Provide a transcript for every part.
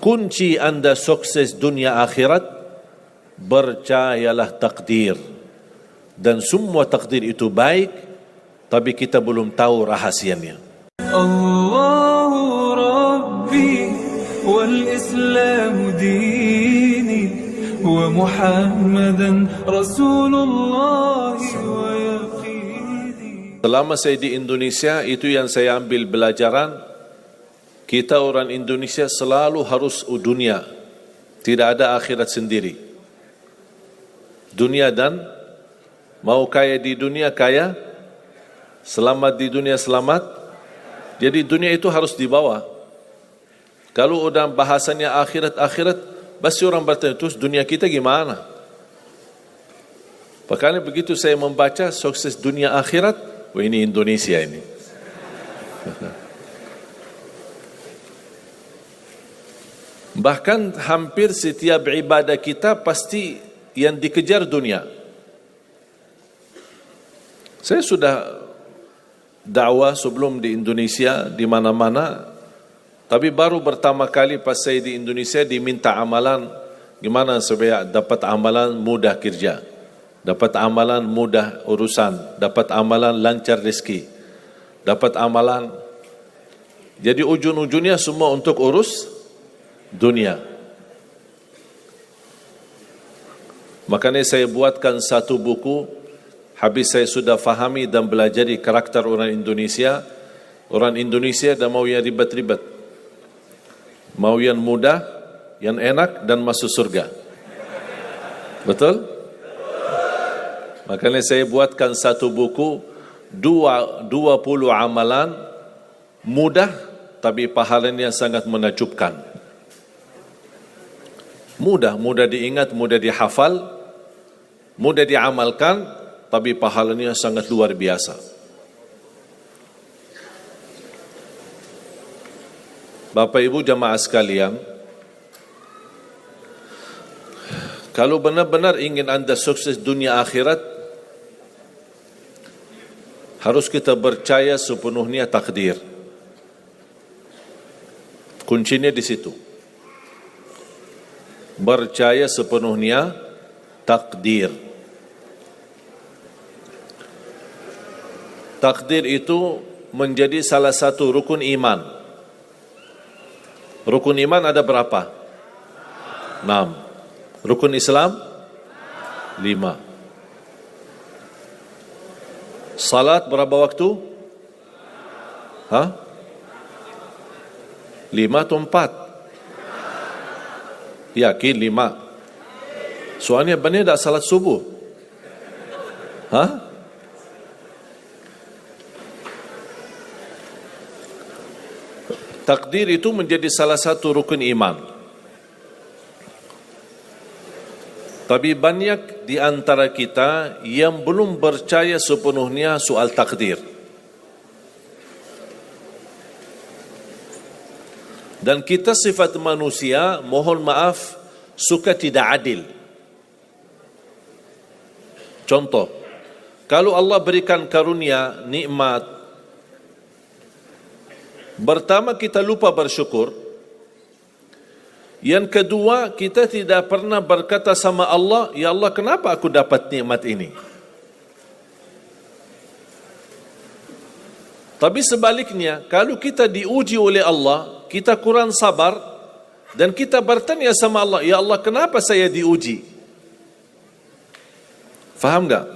kunci anda sukses dunia akhirat, percayalah takdir. Dan semua takdir itu baik, tapi kita belum tahu rahasianya. Allahu Rabbi wal Islam dini wa Muhammadan Rasulullah wa yaqini. Selama saya di Indonesia, itu yang saya ambil pelajaran. Kita orang Indonesia selalu harus dunia. Tidak ada akhirat sendiri. Dunia dan mau kaya di dunia kaya, selamat di dunia selamat. Jadi dunia itu harus dibawa. Kalau udah bahasanya akhirat, pasti orang bertanya, terus dunia kita gimana? Makanya begitu saya membaca sukses dunia akhirat, wah ini Indonesia ini. Bahkan hampir setiap ibadah kita pasti yang dikejar dunia. Saya sudah dakwah sebelum di Indonesia, di mana-mana. Tapi baru pertama kali pas saya di Indonesia diminta amalan, gimana supaya dapat amalan mudah kerja, dapat amalan mudah urusan, dapat amalan lancar rezeki, dapat amalan. Jadi ujung-ujungnya semua untuk urus dunia. Makanya saya buatkan satu buku. Habis saya sudah fahami dan belajari karakter orang Indonesia. Orang Indonesia dah mau yang ribet-ribet, mau yang mudah, yang enak dan masuk surga. Betul? Makanya saya buatkan satu buku, 20 amalan mudah tapi pahalanya sangat menakjubkan. Mudah diingat, mudah dihafal, mudah diamalkan, tapi pahalanya sangat luar biasa. Bapak Ibu jamaah sekalian, kalau benar-benar ingin anda sukses dunia akhirat, harus kita percaya sepenuhnya takdir. Kuncinya di situ. Percaya sepenuhnya takdir. Takdir itu menjadi salah satu rukun iman. Rukun iman ada berapa? 6. Rukun Islam 5. Salat berapa waktu? 5 atau 4? Yakin 5. Soalnya benar tak salat subuh? Takdir itu menjadi salah satu rukun iman. Tapi banyak di antara kita yang belum percaya sepenuhnya soal takdir. Dan kita sifat manusia, mohon maaf, suka tidak adil. Contoh, kalau Allah berikan karunia, nikmat, pertama kita lupa bersyukur. Yang kedua, kita tidak pernah berkata sama Allah, ya Allah kenapa aku dapat nikmat ini? Tapi sebaliknya, kalau kita diuji oleh Allah, kita kurang sabar, dan kita bertanya sama Allah, ya Allah kenapa saya diuji? Faham tak?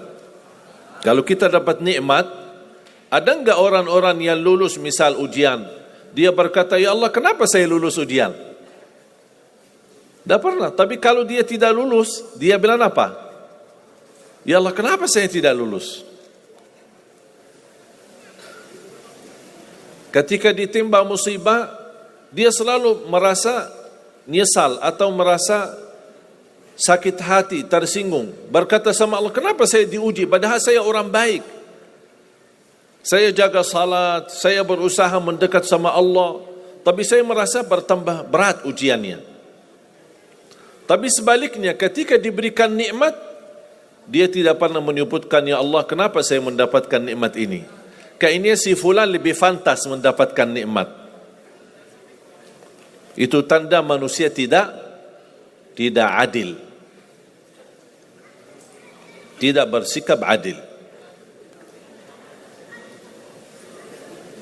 Kalau kita dapat nikmat, ada enggak orang-orang yang lulus misal ujian, dia berkata, ya Allah kenapa saya lulus ujian? Tak pernah. Tapi kalau dia tidak lulus, dia bilang apa? Ya Allah kenapa saya tidak lulus? Ketika ditimpa musibah, dia selalu merasa nyesal atau merasa sakit hati, tersinggung. Berkata sama Allah, kenapa saya diuji? Padahal saya orang baik. Saya jaga salat, saya berusaha mendekat sama Allah. Tapi saya merasa bertambah berat ujiannya. Tapi sebaliknya, ketika diberikan nikmat, dia tidak pernah menyebutkan, ya Allah kenapa saya mendapatkan nikmat ini? Kayaknya si fulan lebih fantas mendapatkan nikmat. Itu tanda manusia tidak adil. Tidak bersikap adil.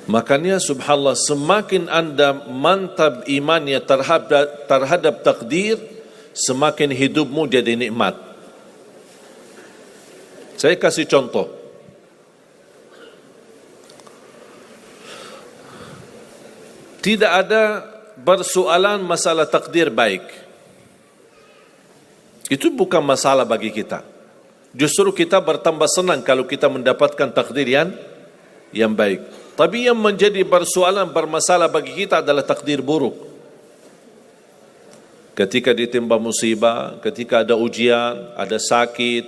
Makanya subhanallah, semakin anda mantap imannya terhadap takdir, semakin hidupmu jadi nikmat. Saya kasih contoh. Tidak ada persoalan masalah takdir baik. Itu bukan masalah bagi kita. Justru kita bertambah senang kalau kita mendapatkan takdir yang baik. Tapi yang menjadi persoalan bermasalah bagi kita adalah takdir buruk. Ketika ditimpa musibah, ketika ada ujian, ada sakit,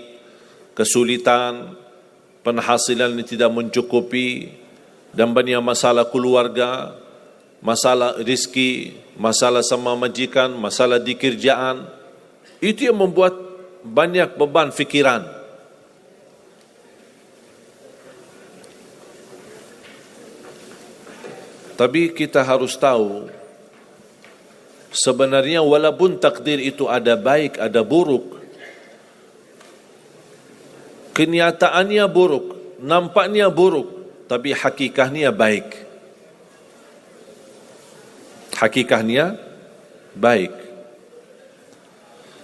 kesulitan, penghasilan yang tidak mencukupi, dan banyak masalah keluarga, masalah rezeki, masalah sama majikan, masalah di kerjaan, itu yang membuat banyak beban fikiran. Tapi kita harus tahu, sebenarnya walaupun takdir itu ada baik, ada buruk, kenyataannya buruk, nampaknya buruk, tapi hakikatnya baik. Hakikatnya baik.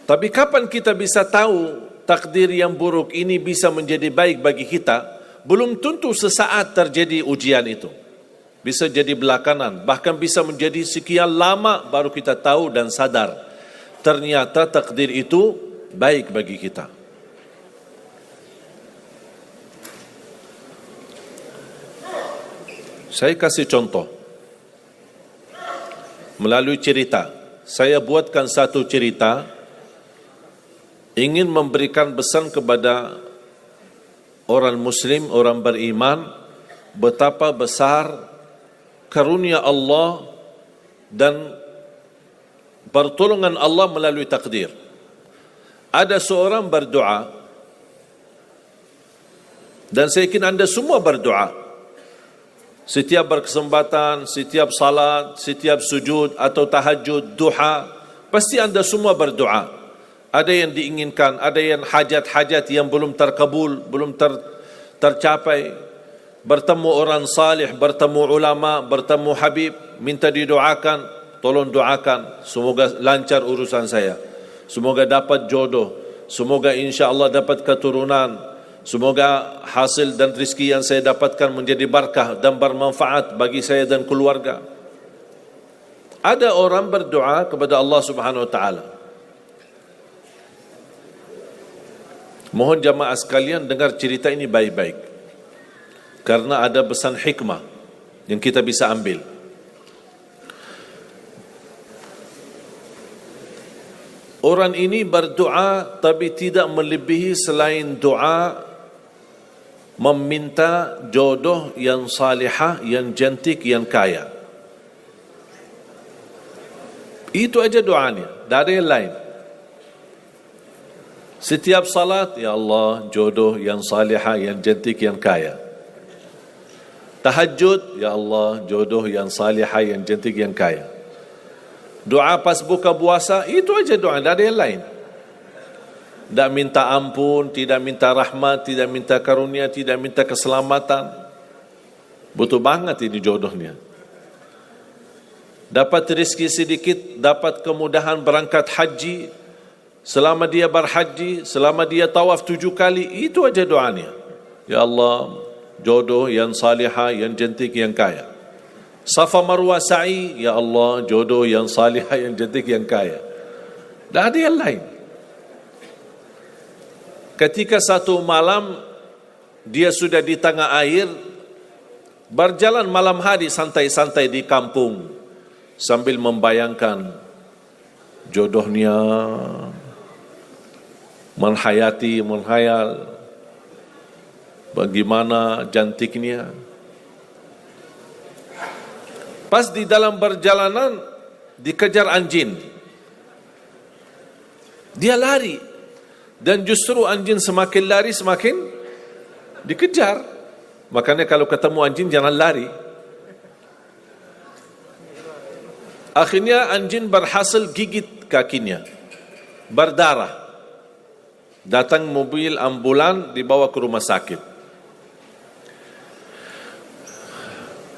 Tapi kapan kita bisa tahu takdir yang buruk ini bisa menjadi baik bagi kita? Belum tentu sesaat terjadi ujian itu. Bisa jadi belakangan, bahkan bisa menjadi sekian lama baru kita tahu dan sadar ternyata takdir itu baik bagi kita. Saya kasih contoh melalui cerita. Saya buatkan satu cerita, ingin memberikan pesan kepada orang muslim, orang beriman, betapa besar karunia Allah dan pertolongan Allah melalui takdir. Ada seorang berdoa, dan saya yakin anda semua berdoa. Setiap berkesempatan, setiap salat, setiap sujud atau tahajud, duha, pasti anda semua berdoa. Ada yang diinginkan, ada yang hajat-hajat yang belum terkabul, belum tercapai. Bertemu orang salih, bertemu ulama, bertemu habib, minta didoakan, tolong doakan, semoga lancar urusan saya, semoga dapat jodoh, semoga insya Allah dapat keturunan, semoga hasil dan rezeki yang saya dapatkan menjadi berkah dan bermanfaat bagi saya dan keluarga. Ada orang berdoa kepada Allah Subhanahu wa taala. Mohon jamaah sekalian dengar cerita ini baik-baik, karena ada pesan hikmah yang kita bisa ambil. Orang ini berdoa tapi tidak melebihi selain doa meminta jodoh yang salihah, yang cantik, yang kaya. Itu aja doanya, tak ada yang lain. Setiap salat, ya Allah, jodoh yang salihah, yang cantik, yang kaya. Tahajud, ya Allah, jodoh yang salihah, yang cantik, yang kaya. Doa pas buka puasa, itu aja doa, tak ada yang lain. Tak minta ampun, tidak minta rahmat, tidak minta karunia, tidak minta keselamatan. Butuh banget ini jodohnya. Dapat rezeki sedikit, dapat kemudahan berangkat haji. Selama dia berhaji, selama dia tawaf 7 kali, itu aja doanya. Ya Allah, jodoh yang salihah, yang cantik, yang kaya. Safa Marwah sa'i, ya Allah, jodoh yang salihah, yang cantik, yang kaya. Tak ada yang lain. Ketika satu malam dia sudah di tengah air, berjalan malam hari santai-santai di kampung sambil membayangkan jodohnya, menghayal bagaimana cantiknya. Pas di dalam perjalanan dikejar anjing. Dia lari, dan justru anjing semakin lari semakin dikejar. Makanya kalau ketemu anjing jangan lari. Akhirnya anjing berhasil gigit kakinya, berdarah. Datang mobil ambulan, dibawa ke rumah sakit.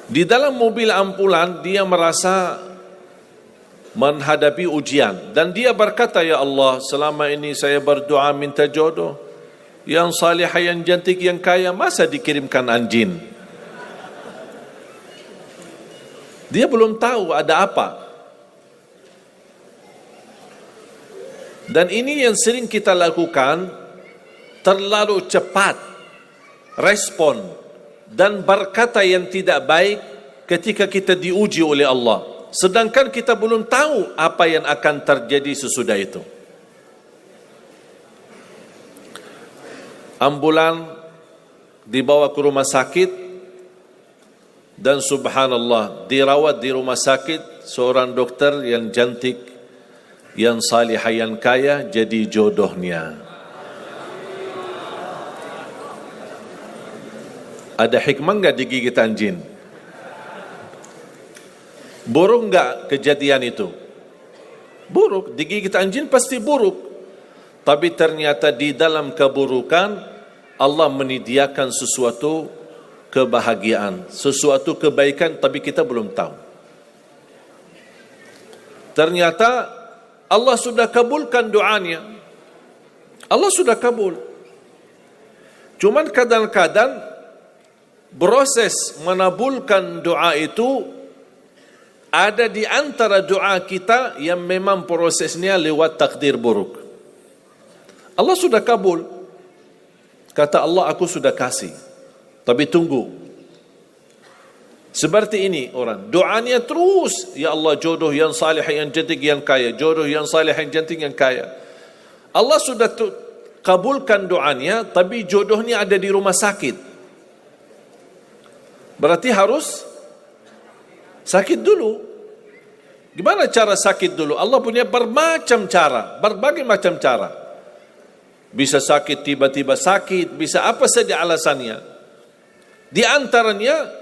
Di dalam mobil ambulan dia merasa menghadapi ujian dan dia berkata, ya Allah, selama ini saya berdoa minta jodoh yang salihah, yang cantik, yang kaya, masa dikirimkan anjing? Dia belum tahu ada apa. Dan ini yang sering kita lakukan, terlalu cepat respon dan berkata yang tidak baik ketika kita diuji oleh Allah, sedangkan kita belum tahu apa yang akan terjadi sesudah itu. Ambulan dibawa ke rumah sakit dan subhanallah dirawat di rumah sakit seorang dokter yang cantik, yang salihah, yang kaya, jadi jodohnya. Ada hikmah enggak digigit anjing? Buruk enggak kejadian itu? Buruk, digigit anjing pasti buruk. Tapi ternyata di dalam keburukan Allah menyediakan sesuatu kebahagiaan, sesuatu kebaikan, tapi kita belum tahu. Ternyata Allah sudah kabulkan doanya. Allah sudah kabul. Cuman kadang-kadang proses menabulkan doa itu ada di antara doa kita yang memang prosesnya lewat takdir buruk. Allah sudah kabul. Kata Allah, aku sudah kasih. Tapi tunggu. Seperti ini orang, doanya terus, ya Allah jodoh yang salih, yang cantik, yang kaya, jodoh yang salih, yang cantik, yang kaya. Allah sudah kabulkan doanya, tapi jodohnya ada di rumah sakit. Berarti harus sakit dulu. Gimana cara sakit dulu? Allah punya bermacam cara, berbagai macam cara. Bisa sakit, tiba-tiba sakit, bisa apa saja alasannya. Di antaranya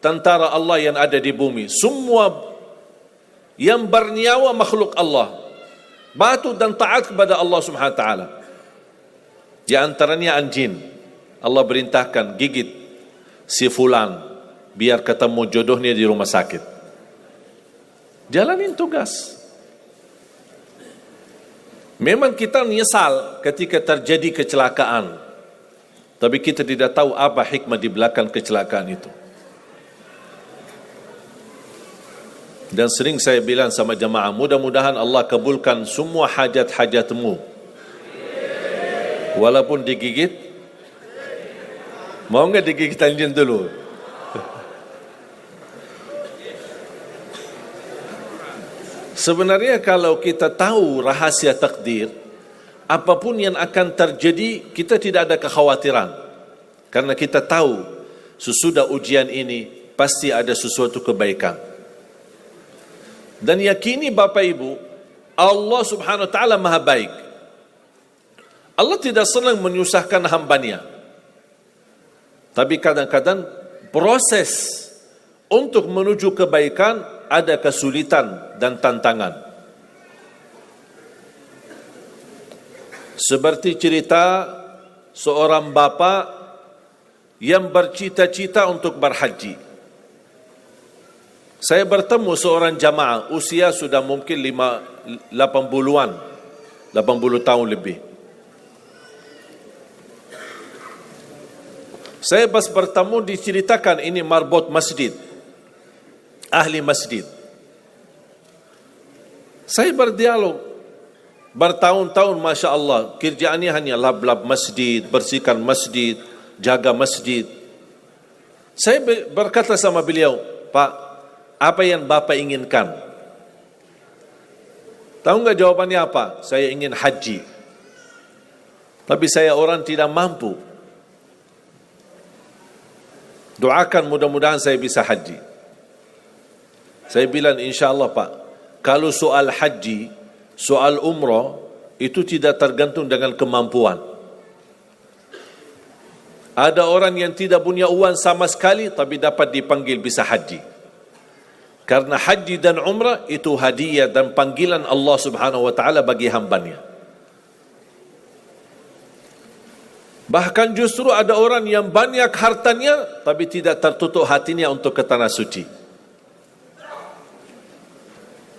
tentara Allah yang ada di bumi, semua yang bernyawa makhluk Allah, patuh dan taat kepada Allah Subhanahu wa taala. Di antaranya anjing. Allah perintahkan gigit si fulan biar ketemu jodohnya di rumah sakit. Jalanin tugas. Memang kita menyesal ketika terjadi kecelakaan, tapi kita tidak tahu apa hikmah di belakang kecelakaan itu. Dan sering saya bilang sama jamaah, mudah-mudahan Allah kabulkan semua hajat-hajatmu. Walaupun digigit, mau enggak digigit anjing dulu? Sebenarnya kalau kita tahu rahasia takdir, apapun yang akan terjadi, kita tidak ada kekhawatiran. Karena kita tahu sesudah ujian ini pasti ada sesuatu kebaikan. Dan yakini Bapak Ibu, Allah Subhanahu wa taala Maha baik. Allah tidak senang menyusahkan hambanya. Tapi kadang-kadang proses untuk menuju kebaikan ada kesulitan dan tantangan. Seperti cerita seorang bapa yang bercita-cita untuk berhaji. Saya bertemu seorang jamaah, usia sudah mungkin 80-an, 80 tahun lebih. Saya pas bertemu diceritakan ini marbot masjid, ahli masjid. Saya berdialog bertahun-tahun, Masya Allah, kerjaannya hanya lap-lap masjid, bersihkan masjid, jaga masjid. Saya berkata sama beliau, Pak, apa yang Bapak inginkan? Tahu enggak jawabannya apa? Saya ingin haji. Tapi saya orang tidak mampu. Doakan mudah-mudahan saya bisa haji. Saya bilang insya-Allah Pak, kalau soal haji, soal umrah itu tidak tergantung dengan kemampuan. Ada orang yang tidak punya uang sama sekali tapi dapat dipanggil bisa haji. Karena haji dan umrah itu hadiah dan panggilan Allah Subhanahu wa taala bagi hambanya. Bahkan justru ada orang yang banyak hartanya tapi tidak tertutup hatinya untuk ke tanah suci.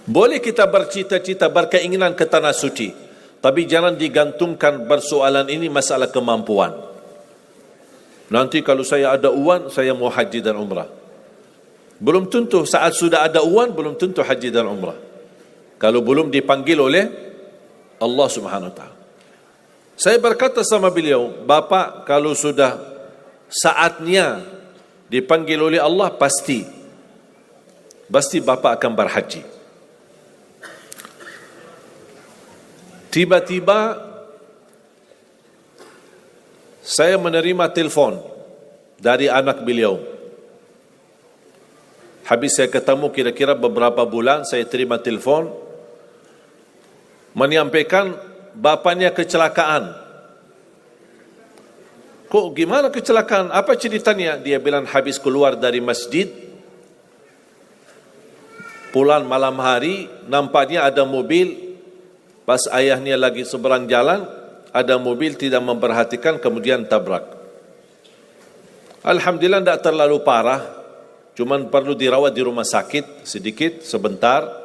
Boleh kita bercita-cita, berkeinginan ke tanah suci, tapi jangan digantungkan persoalan ini masalah kemampuan. Nanti kalau saya ada uang, saya mau haji dan umrah. Belum tentu saat sudah ada uang, belum tentu haji dan umrah. Kalau belum dipanggil oleh Allah Subhanahu wa taala. Saya berkata sama beliau, Bapak kalau sudah saatnya dipanggil oleh Allah, pasti Bapak akan berhaji. Tiba-tiba saya menerima telefon dari anak beliau. Habis saya ketemu kira-kira beberapa bulan, saya terima telefon menyampaikan bapaknya kecelakaan. Kok gimana kecelakaan? Apa ceritanya? Dia bilang habis keluar dari masjid, pulang malam hari, nampaknya ada mobil, pas ayahnya lagi seberang jalan, ada mobil tidak memperhatikan, kemudian tabrak. Alhamdulillah tidak terlalu parah, cuman perlu dirawat di rumah sakit sedikit, sebentar.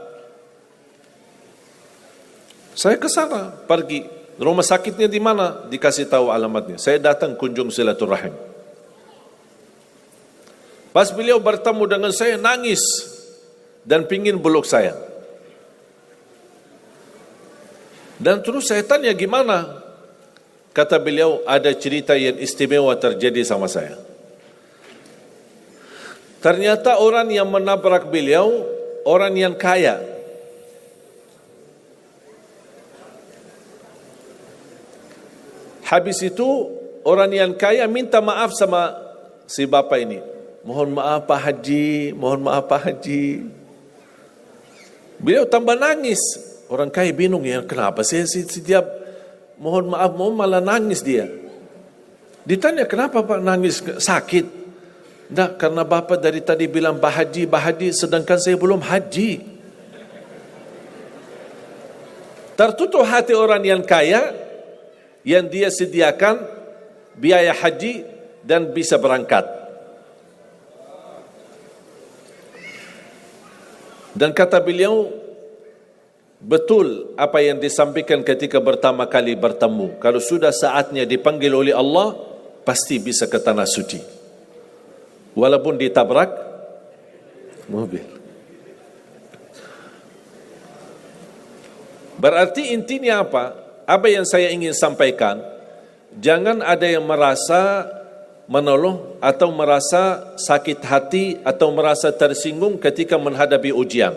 Saya ke sana, pergi. Rumah sakitnya di mana? Dikasih tahu alamatnya. Saya datang kunjung silaturahim. Pas beliau bertemu dengan saya, nangis dan pingin peluk saya. Dan terus saya tanya gimana? Kata beliau, ada cerita yang istimewa terjadi sama saya. Ternyata orang yang menabrak beliau, orang yang kaya. Habis itu, orang yang kaya minta maaf sama si bapak ini. Mohon maaf Pak Haji, mohon maaf Pak Haji. Beliau tambah nangis. Orang kaya bingung, ya kenapa setiap mohon maaf, malah nangis dia. Ditanya kenapa Pak nangis, sakit? Tidak, karena Bapak dari tadi bilang Pak Haji, sedangkan saya belum haji. Tertutup hati orang yang kaya, yang dia sediakan biaya haji dan bisa berangkat. Dan kata beliau, betul apa yang disampaikan ketika pertama kali bertemu. Kalau sudah saatnya dipanggil oleh Allah, pasti bisa ke tanah suci. Walaupun ditabrak mobil. Berarti intinya apa? Apa yang saya ingin sampaikan, jangan ada yang merasa menoluh atau merasa sakit hati atau merasa tersinggung ketika menghadapi ujian.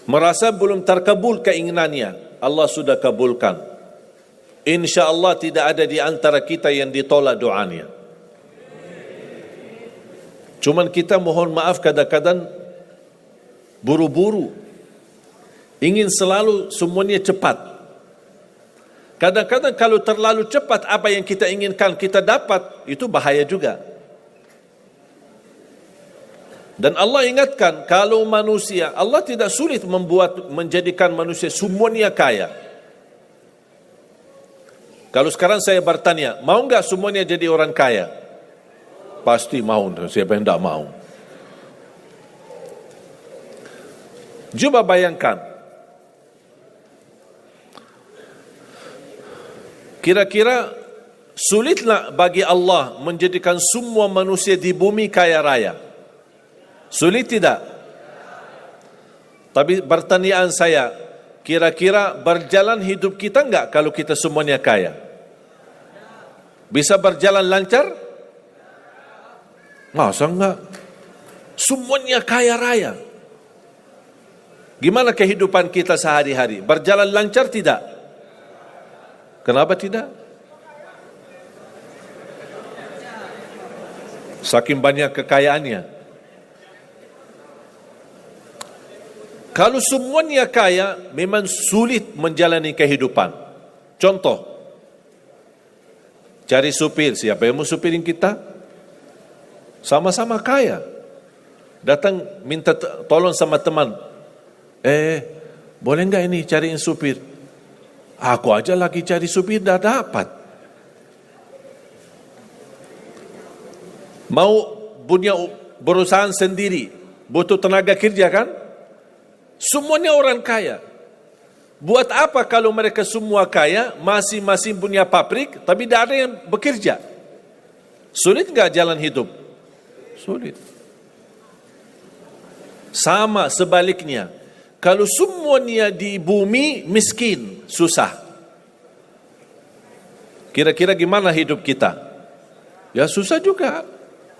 Merasa belum terkabul keinginannya, Allah sudah kabulkan. InsyaAllah tidak ada di antara kita yang ditolak doanya. Cuman kita mohon maaf kadang-kadang buru-buru. Ingin selalu semuanya cepat. Kadang-kadang kalau terlalu cepat apa yang kita inginkan kita dapat, itu bahaya juga. Dan Allah ingatkan, kalau manusia, Allah tidak sulit menjadikan manusia semuanya kaya. Kalau sekarang saya bertanya, mau enggak semuanya jadi orang kaya? Pasti mau, siapa yang tidak mau? Coba bayangkan, kira-kira sulitlah bagi Allah menjadikan semua manusia di bumi kaya raya? Sulit tidak? Tapi pertanyaan saya, kira-kira berjalan hidup kita enggak kalau kita semuanya kaya? Bisa berjalan lancar? Masa enggak? Semuanya kaya raya. Gimana kehidupan kita sehari-hari? Berjalan lancar tidak? Kenapa tidak? Saking banyak kekayaannya. Kalau semuanya kaya, memang sulit menjalani kehidupan. Contoh, cari supir, siapa yang mau supirin kita? sama-sama kaya. Datang minta tolong sama teman, boleh nggak ini cariin supir? Aku aja lagi cari supir, dah dapat. Mau punya perusahaan sendiri, butuh tenaga kerja kan? Semuanya orang kaya. Buat apa kalau mereka semua kaya, masing-masing punya pabrik, tapi tidak ada yang bekerja? Sulit nggak jalan hidup? Sulit. Sama sebaliknya, kalau semuanya di bumi miskin, susah. Kira-kira gimana hidup kita? Ya susah juga.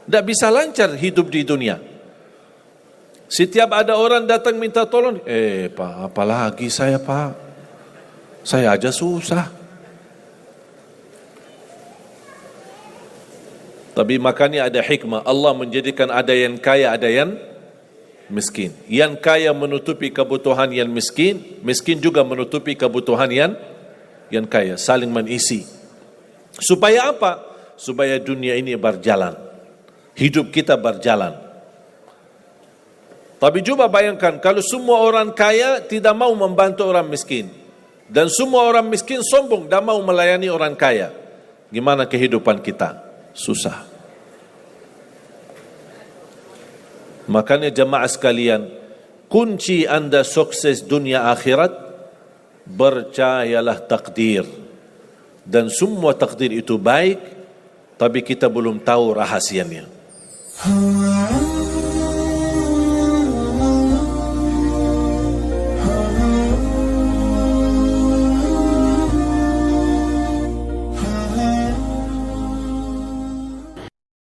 Tidak bisa lancar hidup di dunia. Setiap ada orang datang minta tolong, Pak, apalagi saya Pak? Saya aja susah. Tapi makanya ada hikmah. Allah menjadikan ada yang kaya, ada yang miskin. Yang kaya menutupi kebutuhan yang miskin, miskin juga menutupi kebutuhan yang kaya, saling mengisi. Supaya apa? Supaya dunia ini berjalan, hidup kita berjalan. Tapi coba bayangkan kalau semua orang kaya tidak mau membantu orang miskin, dan semua orang miskin sombong dan mau melayani orang kaya, gimana kehidupan kita? Susah. Makanya jemaah sekalian, kunci anda sukses dunia akhirat, percayalah takdir. Dan semua takdir itu baik, tapi kita belum tahu rahasianya.